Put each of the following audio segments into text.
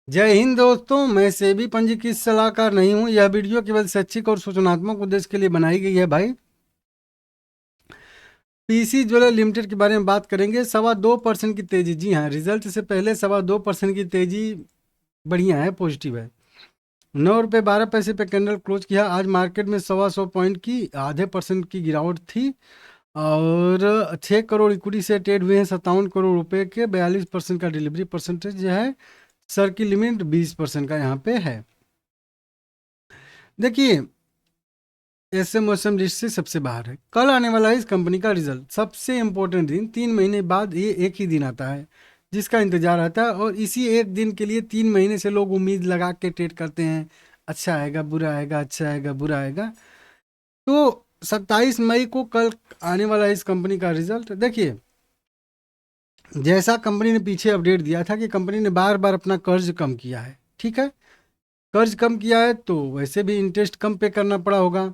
जय हिंद दोस्तों, मैं सेबी पंजीकृत सलाहकार नहीं हूं। यह वीडियो केवल शैक्षिक और सूचनात्मक उद्देश्य के लिए बनाई गई है। भाई, पीसी ज्वेलर लिमिटेड के बारे में बात करेंगे। 2.25% की तेजी। जी हाँ, रिजल्ट से पहले 2.25% की तेजी बढ़िया है, पॉजिटिव है। 9 रुपये 12 पैसे पे कैंडल क्लोज किया। आज मार्केट में 125 पॉइंट की ½ % की गिरावट थी और 6 करोड़ इक्विटी से ट्रेड हुए हैं। 57 करोड़ रुपए के 42% का डिलीवरी परसेंटेज है। सर की लिमिट 20% का यहाँ पे है। देखिए, एसएम ओएसएम लिस्ट से सबसे बाहर है। कल आने वाला है इस कंपनी का रिजल्ट, सबसे इंपॉर्टेंट दिन। 3 महीने बाद ये एक ही दिन आता है जिसका इंतजार रहता है, और इसी एक दिन के लिए 3 महीने से लोग उम्मीद लगा के ट्रेड करते हैं। अच्छा आएगा, बुरा आएगा, अच्छा आएगा, बुरा आएगा। तो 27 मई को कल आने वाला है इस कंपनी का रिजल्ट। देखिए, जैसा कंपनी ने पीछे अपडेट दिया था कि कंपनी ने बार बार अपना कर्ज कम किया है। ठीक है, कर्ज कम किया है तो वैसे भी इंटरेस्ट कम पे करना पड़ा होगा।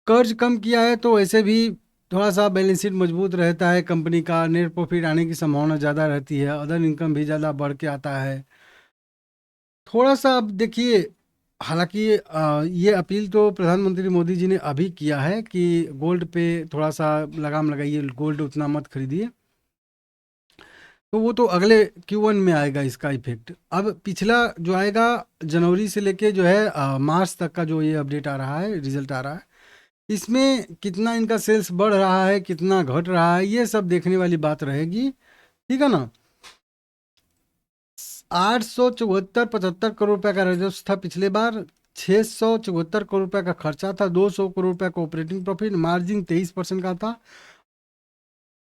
कर्ज कम किया है तो वैसे भी थोड़ा सा बैलेंस शीट मजबूत रहता है कंपनी का। नेट प्रॉफिट आने की संभावना ज़्यादा रहती है। अदर इनकम भी ज़्यादा बढ़ के आता है। थोड़ा सा अब देखिए, हालांकि ये अपील तो प्रधानमंत्री मोदी जी ने अभी किया है कि गोल्ड पे थोड़ा सा लगाम लगाइए, गोल्ड उतना मत खरीदिए। तो वो तो अगले Q1 में आएगा इसका इफेक्ट। अब पिछला जो आएगा जनवरी से लेके जो है मार्च तक का जो ये अपडेट आ रहा है, रिजल्ट आ रहा है, इसमें कितना इनका सेल्स बढ़ रहा है, कितना घट रहा है, ये सब देखने वाली बात रहेगी। ठीक है ना। 874-75 करोड़ रुपए का राजस्व था पिछले बार। 674 करोड़ रुपए का खर्चा था। 200 करोड़ रुपए का ऑपरेटिंग प्रॉफिट। मार्जिन 23% का था।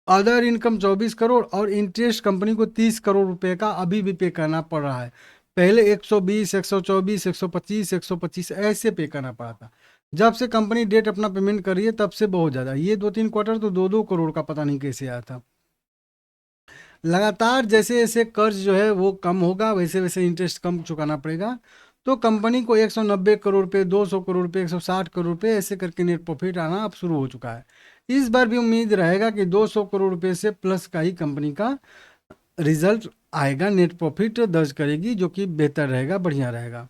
अदर इनकम 24 करोड़, और इंटरेस्ट कंपनी को 30 करोड़ रुपए का अभी भी पे करना पड़ रहा है। पहले 120, 124, 125, 125 ऐसे पे करना पड़ा था। जब से कंपनी डेट अपना पेमेंट कर रही है तब से बहुत ज़्यादा। ये 2-3 क्वार्टर तो 2-2 करोड़ का पता नहीं कैसे आया था। लगातार जैसे जैसे कर्ज जो है वो कम होगा, वैसे वैसे इंटरेस्ट कम चुकाना पड़ेगा। तो कंपनी को 190 करोड़ रुपए, 200 करोड़ रुपए, 160 करोड़ रुपए ऐसे करके नेट प्रॉफिट आना अब शुरू हो चुका है। इस बार भी उम्मीद रहेगा कि 200 करोड़ रुपए से प्लस का ही कंपनी का रिजल्ट आएगा। नेट प्रॉफिट दर्ज करेगी, जो कि बेहतर रहेगा, बढ़िया रहेगा।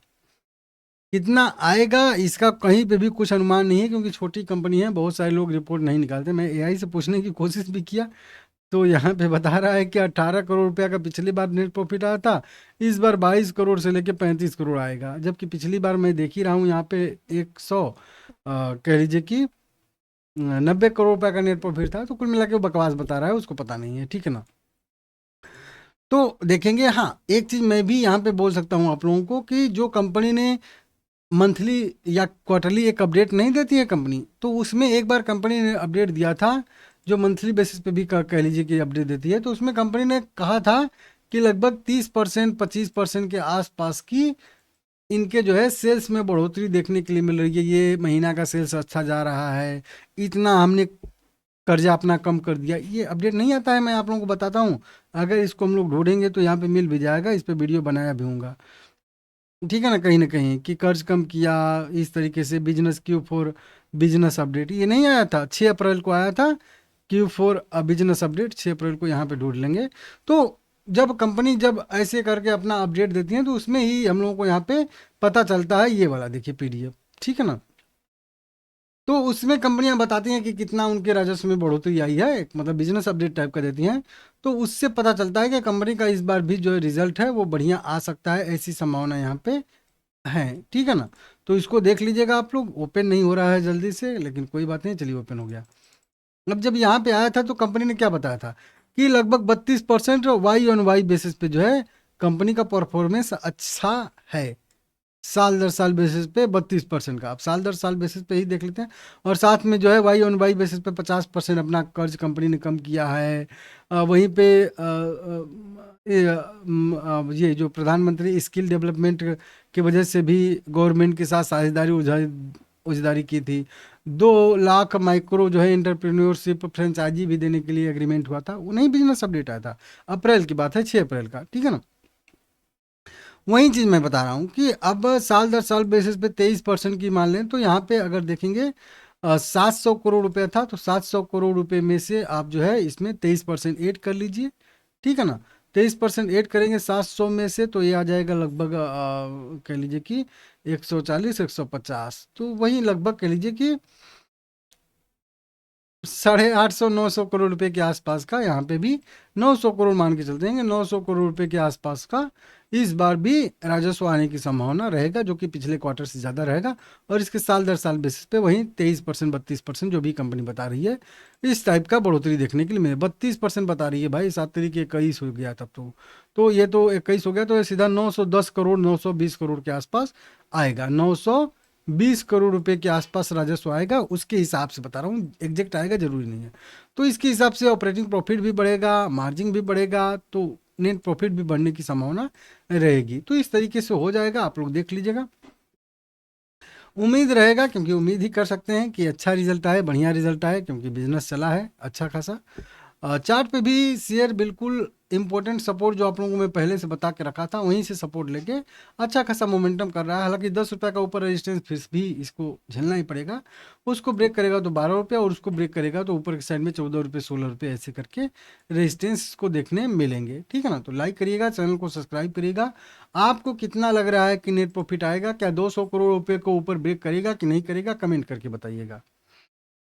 कितना आएगा इसका कहीं पे भी कुछ अनुमान नहीं है, क्योंकि छोटी कंपनी है, बहुत सारे लोग रिपोर्ट नहीं निकालते। मैं एआई से पूछने की कोशिश भी किया तो यहाँ पे बता रहा है कि 18 करोड़ रुपया का पिछली बार नेट प्रॉफिट आया था। इस बार 22 करोड़ से लेके 35 करोड़ आएगा, जबकि पिछली बार मैं देख ही रहा हूँ यहाँ पे कह लीजिए कि 90 करोड़ रुपया का नेट प्रॉफिट था। तो कुल मिला के वो बकवास बता रहा है, उसको पता नहीं है। ठीक है ना। तो देखेंगे। हाँ, एक चीज़ मैं भी यहाँ पे बोल सकता हूँ आप लोगों को कि जो कंपनी ने मंथली या क्वार्टरली एक अपडेट नहीं देती है कंपनी, तो उसमें एक बार कंपनी ने अपडेट दिया था, जो मंथली बेसिस पे भी कह लीजिए कि अपडेट देती है। तो उसमें कंपनी ने कहा था कि लगभग 30%, 25% के आसपास की इनके जो है सेल्स में बढ़ोतरी देखने के लिए मिल रही है। ये महीना का सेल्स अच्छा जा रहा है, इतना हमने कर्जा अपना कम कर दिया। ये अपडेट नहीं आता है, मैं आप लोगों को बताता हूँ। अगर इसको हम लोग ढूंढेंगे तो यहाँ पे मिल भी जाएगा, इस पे वीडियो बनाया भी हूँगा। ठीक है ना कहीं कि कर्ज कम किया इस तरीके से। बिजनेस Q4 बिजनेस अपडेट ये नहीं आया था, 6 अप्रैल को आया था Q4 बिजनेस अपडेट। 6 अप्रैल को यहाँ पे ढूंढ लेंगे। तो जब कंपनी जब ऐसे करके अपना अपडेट देती है तो उसमें ही हम लोगों को यहाँ पे पता चलता है। ये वाला देखिए PDF। ठीक है ना। तो उसमें कंपनियां बताती हैं कि कितना उनके राजस्व में बढ़ोतरी आई है, एक मतलब बिजनेस अपडेट टाइप का देती हैं। तो उससे पता चलता है कि कंपनी का इस बार भी जो रिजल्ट है वो बढ़िया आ सकता है, ऐसी संभावना यहाँ पे है। ठीक है ना। तो इसको देख लीजिएगा आप लोग। ओपन नहीं हो रहा है जल्दी से, लेकिन कोई बात नहीं, चलिए ओपन हो गया। अब जब यहाँ पे आया था तो कंपनी ने क्या बताया था कि लगभग 32% वाई ऑन वाई बेसिस पे जो है कंपनी का परफॉर्मेंस अच्छा है। साल दर साल बेसिस पे 32% का। अब साल दर साल बेसिस पे ही देख लेते हैं। और साथ में जो है वाई ऑन वाई बेसिस पे 50% अपना कर्ज कंपनी ने कम किया है। वहीं पे ये जो प्रधानमंत्री स्किल डेवलपमेंट की वजह से भी गवर्नमेंट के साथ साझेदारी उजदारी की थी। 2 लाख माइक्रो जो है एंटरप्रेन्योरशिप फ्रेंचाइजी भी देने के लिए एग्रीमेंट हुआ था। वो नहीं बिजनेस अपडेट आया था, अप्रैल की बात है, 6 अप्रैल का। ठीक है ना। वही चीज़ मैं बता रहा हूँ कि अब साल दर साल बेसिस पे 23% की मान लें तो यहाँ पे अगर देखेंगे 700 करोड़ रुपया था, तो 700 करोड़ रुपए में से आप जो है इसमें 23% ऐड कर लीजिए। ठीक है ना। 23% ऐड करेंगे 700 में से, तो ये आ जाएगा लगभग कह लीजिए कि 140 150, तो वही लगभग कह लीजिए कि 850 900 करोड़ रुपए के आसपास का, यहाँ पे भी 900 करोड़ मान के चलते हैं, 900 करोड़ रुपए के आसपास का इस बार भी राजस्व आने की संभावना रहेगा, जो कि पिछले क्वार्टर से ज़्यादा रहेगा। और इसके साल दर साल बेसिस पे वही 23% 32% जो भी कंपनी बता रही है, इस टाइप का बढ़ोतरी देखने के लिए मिले। 32% बता रही है भाई, 7 तारीख 21 हो गया तब तो ये तो 21 हो गया, तो ये सीधा 910 करोड़ 920 करोड़ के आसपास आएगा। 920 करोड़ रुपए के आसपास राजस्व आएगा, उसके हिसाब से बता रहा हूँ, एग्जैक्ट आएगा जरूरी नहीं है। तो इसके हिसाब से ऑपरेटिंग प्रॉफिट भी बढ़ेगा, मार्जिन भी बढ़ेगा, तो नेट प्रॉफिट भी बढ़ने की संभावना रहेगी। तो इस तरीके से हो जाएगा, आप लोग देख लीजिएगा। उम्मीद रहेगा, क्योंकि उम्मीद ही कर सकते हैं कि अच्छा रिजल्ट आए, बढ़िया रिजल्ट आए, क्योंकि बिजनेस चला है अच्छा खासा। चार्ट पे भी शेयर बिल्कुल इंपॉर्टेंट सपोर्ट जो आप लोगों को मैं पहले से बता के रखा था, वहीं से सपोर्ट लेके अच्छा खासा मोमेंटम कर रहा है। हालांकि 10 रुपये का ऊपर रेजिस्टेंस फिर भी इसको झेलना ही पड़ेगा। उसको ब्रेक करेगा तो 12 रुपये, और उसको ब्रेक करेगा तो ऊपर की साइड में 14 रुपये 16 रुपये ऐसे करके रेजिस्टेंस को देखने मिलेंगे। ठीक है ना, तो लाइक करिएगा, चैनल को सब्सक्राइब करिएगा। आपको कितना लग रहा है कि नेट प्रॉफिट आएगा, क्या 200 करोड़ रुपये को ऊपर ब्रेक करेगा कि नहीं करेगा, कमेंट करके बताइएगा।